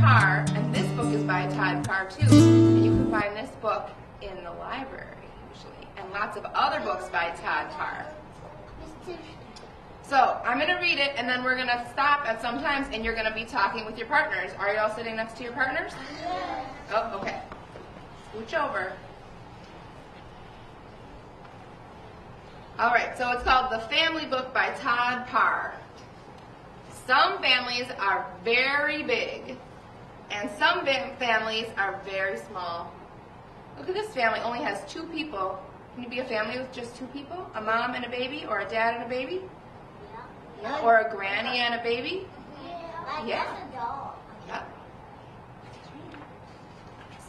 Parr, and this book is by Todd Parr too. And you can find this book in the library usually, and lots of other books by Todd Parr. So I'm going to read it, and then we're going to stop at some times, and you're going to be talking with your partners. Are you all sitting next to your partners? Oh, okay. Scooch over. All right, so it's called The Family Book by Todd Parr. Some families are very big, and some families are very small. Look at this family, only has 2 people. Can you be a family with just 2 people? A mom and a baby, or a dad and a baby? Yeah. Or a granny and a baby? Yeah. A dog. Yeah.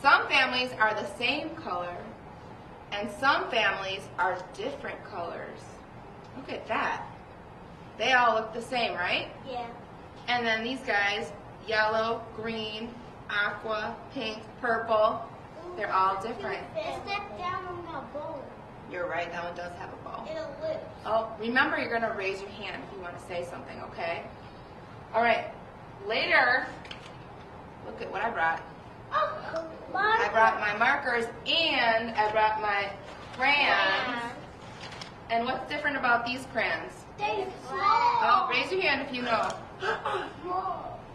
Some families are the same color, and some families are different colors. Look at that. They all look the same, right? Yeah. And then these guys, yellow, green, aqua, pink, purple, they're all different. Step down on that bowl. You're right, that one does have a bow. It'll lift. Oh, remember you're going to raise your hand if you want to say something, okay? All right, later, look at what I brought. Oh, I brought my markers and I brought my crayons. And what's different about these crayons? They're Oh, raise your hand if you know.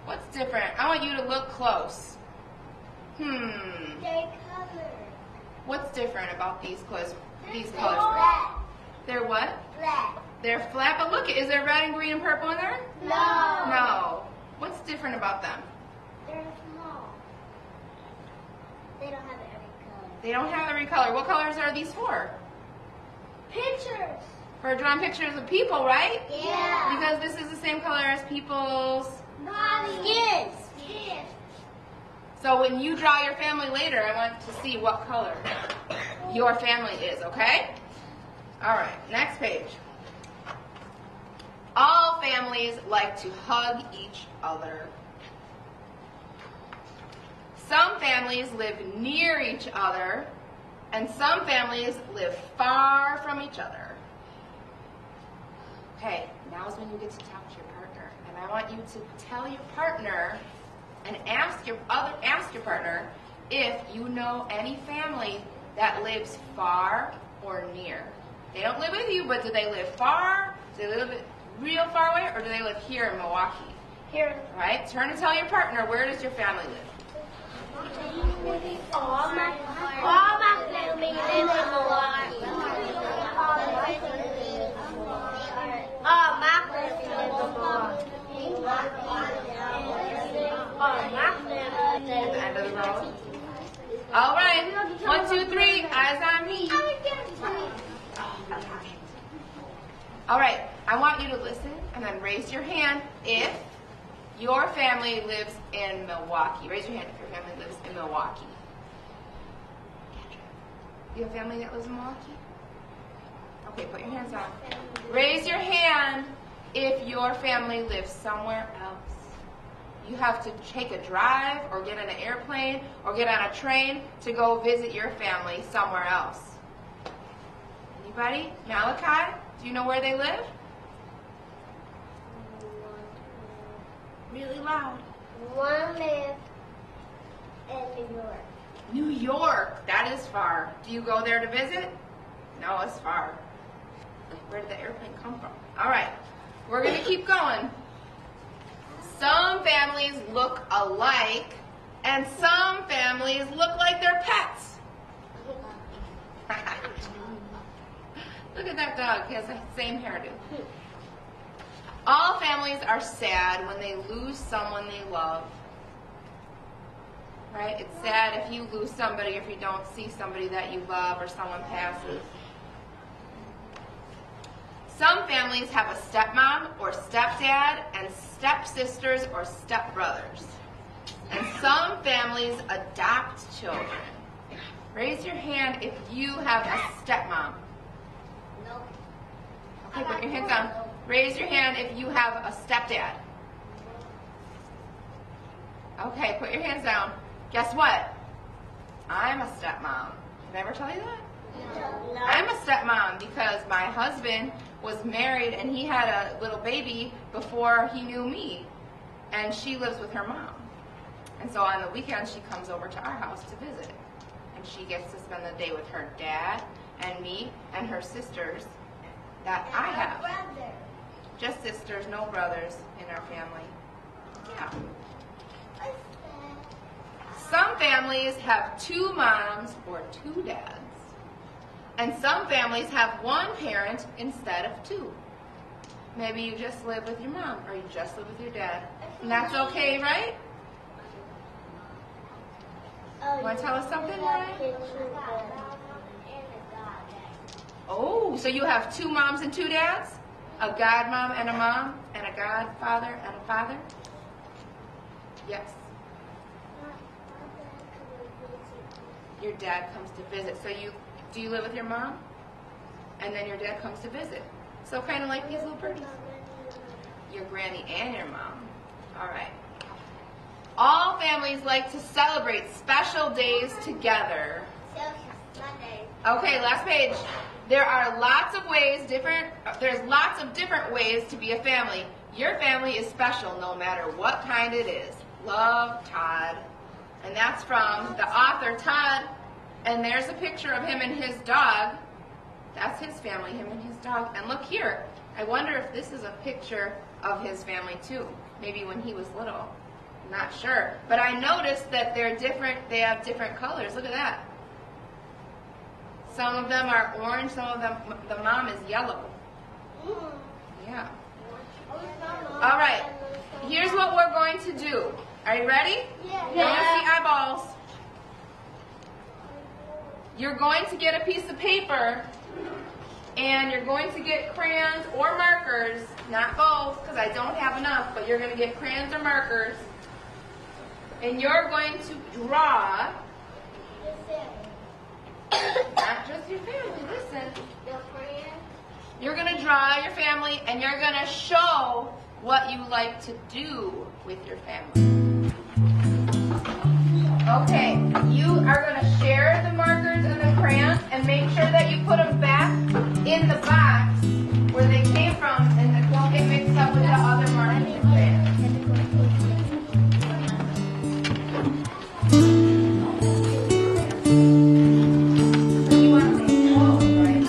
What's different? I want you to look close. They're colored. What's different about these colors? They're Colors. black. They're what? Black. They're flat, but look, is there red and green and purple in there? No. No. What's different about them? They're small. They don't have every color. They don't have every color. What colors are these for? Pictures. For drawing pictures of people, right? Yeah. Because this is the same color as people's. Skins. So when you draw your family later, I want to see what color your family is, okay? All right, next page. All families like to hug each other. Some families live near each other, and some families live far from each other. Okay, now is when you get to talk to your partner, and I want you to tell your partner and ask your partner if you know any family that lives far or near. They don't live with you, but do they live far? Do they live real far away, or do they live here in Milwaukee? Here. All right, turn and tell your partner, where does your family live? All my family live in Milwaukee. All my family live in Milwaukee. At the end of the row. All right, 1, 2, 3, eyes on me. All right, I want you to listen and then raise your hand if your family lives in Milwaukee. Raise your hand if your family lives in Milwaukee. You have family that lives in Milwaukee? Okay, put your hands down. Raise your hand if your family lives somewhere else. You have to take a drive or get on an airplane or get on a train to go visit your family somewhere else. Anybody? Malachi? Do you know where they live? Really loud. One lives in New York. New York. That is far. Do you go there to visit? No, it's far. Where did the airplane come from? All right. We're going to keep going. Some families look alike, and some families look like their pets. Look at that dog. He has the same hairdo. All families are sad when they lose someone they love. Right? It's sad if you lose somebody, if you don't see somebody that you love or someone passes. Some families have a stepmom or stepdad and stepsisters or stepbrothers. And some families adopt children. Raise your hand if you have a stepmom. Nope. Okay, put your hands down. Raise your hand if you have a stepdad. Okay, put your hands down. Guess what? I'm a stepmom. Did I ever tell you that? No. I'm a stepmom because my husband was married and he had a little baby before he knew me. And she lives with her mom. And so on the weekends, she comes over to our house to visit. And she gets to spend the day with her dad and me and her sisters that I have. Brother. Just sisters, no brothers in our family. Yeah. Some families have 2 moms or 2 dads. And some families have 1 parent instead of 2. Maybe you just live with your mom or you just live with your dad. And that's okay, right? Want to tell us something, Ryan? Oh, so you have 2 moms and 2 dads? A God mom and a mom? And a God father and a father? Yes. Your dad comes to visit. So do you live with your mom? And then your dad comes to visit. So kind of like these little birdies. Your granny and your mom. All right. All families like to celebrate special days together. Monday. Okay, last page. There's lots of different ways to be a family. Your family is special no matter what kind it is. Love, Todd. And that's from the author, Todd. And there's a picture of him and his dog. That's his family, him and his dog. And look here. I wonder if this is a picture of his family too. Maybe when he was little. I'm not sure. But I noticed that they're different. They have different colors. Look at that. Some of them are orange. Some of them, the mom is yellow. Yeah. All right. Here's what we're going to do. Are you ready? Yeah. I want to see eyeballs. You're going to get a piece of paper, and you're going to get crayons or markers, not both, because I don't have enough, but you're going to get crayons or markers, and you're going to draw, not just your family, listen. You're going to draw your family, and you're going to show what you like to do with your family. Okay, you are going to share the markers and the crayons and make sure that you put them back in the box where they came from and don't get mixed up with the other markers and crayons. You want to say close, right?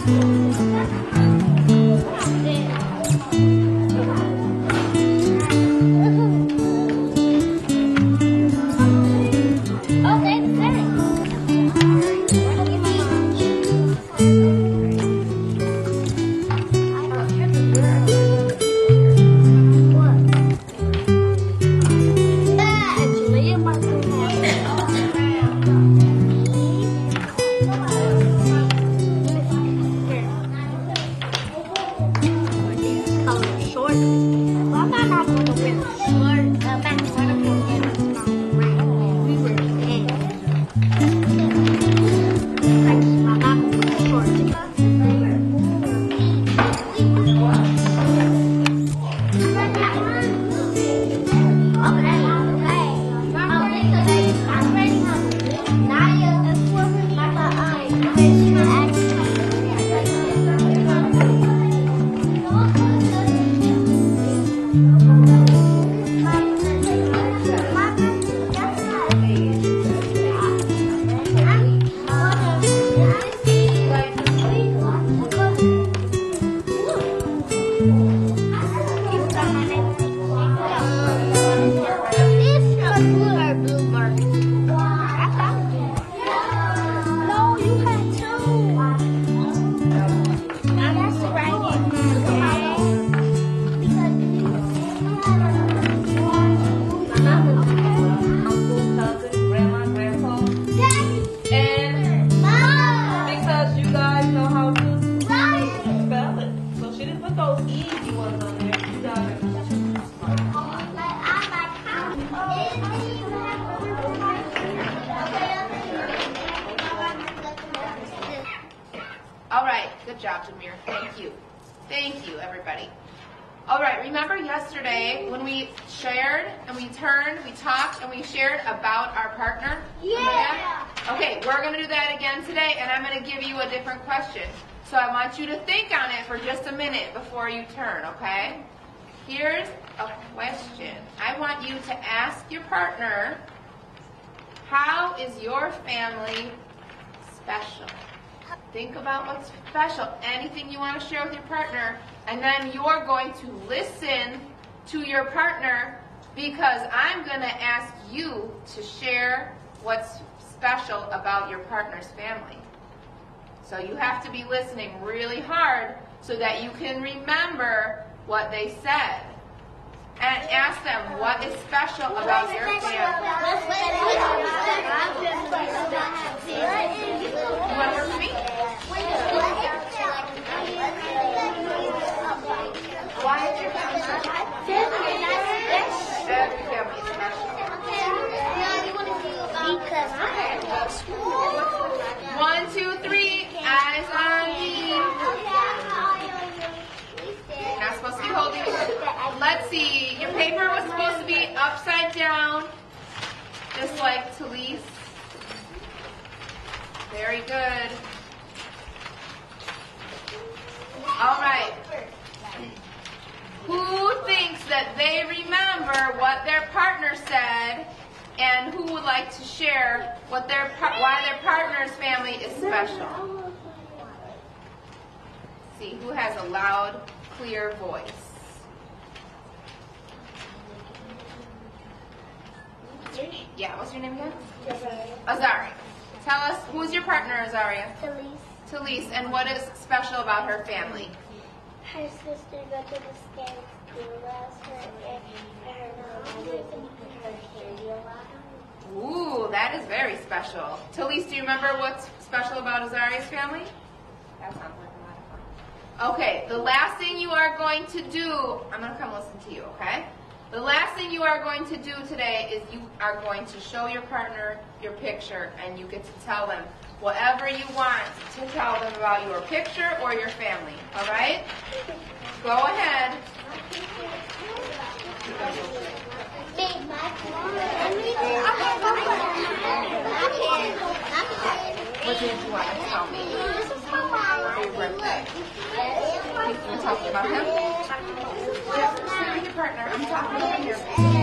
All right, good job, Jameer. Thank you. Thank you, everybody. All right, remember yesterday when we shared and we turned, we talked and we shared about our partner? Yeah. Okay, we're going to do that again today, and I'm going to give you a different question. So I want you to think on it for just a minute before you turn, okay? Here's a question. I want you to ask your partner How is your family special? Think about what's special. Anything you want to share with your partner. And then you're going to listen to your partner because I'm going to ask you to share what's special about your partner's family. So you have to be listening really hard so that you can remember what they said. And ask them what is special about your family. You want to work with me? Why is your family special? Every family is special. 1, 2, 3, eyes on me. You're not supposed to be holding it. Let's see, your paper was supposed to be upside down, just like Talise. Very good. All right. Who thinks that they remember what their partner said, and who would like to share what why their partner's family is special? See, who has a loud, clear voice? What's your name? Yeah, what's your name again? Azari. Tell us, who's your partner, Azaria? Talise. And what is special about her family? Her sister got to the same school as her, and her mom doesn't her candy a lot. Ooh, that is very special. Talise, do you remember what's special about Azaria's family? That sounds like a lot of fun. Okay, the last thing you are going to do, I'm going to come listen to you, okay? The last thing you are going to do today is you are going to show your partner your picture, and you get to tell them whatever you want to tell them about your picture or your family, all right? Go ahead. What did you want to tell me? For your birthday. You talking about him? Yeah, stay with your partner. I'm talking about him here.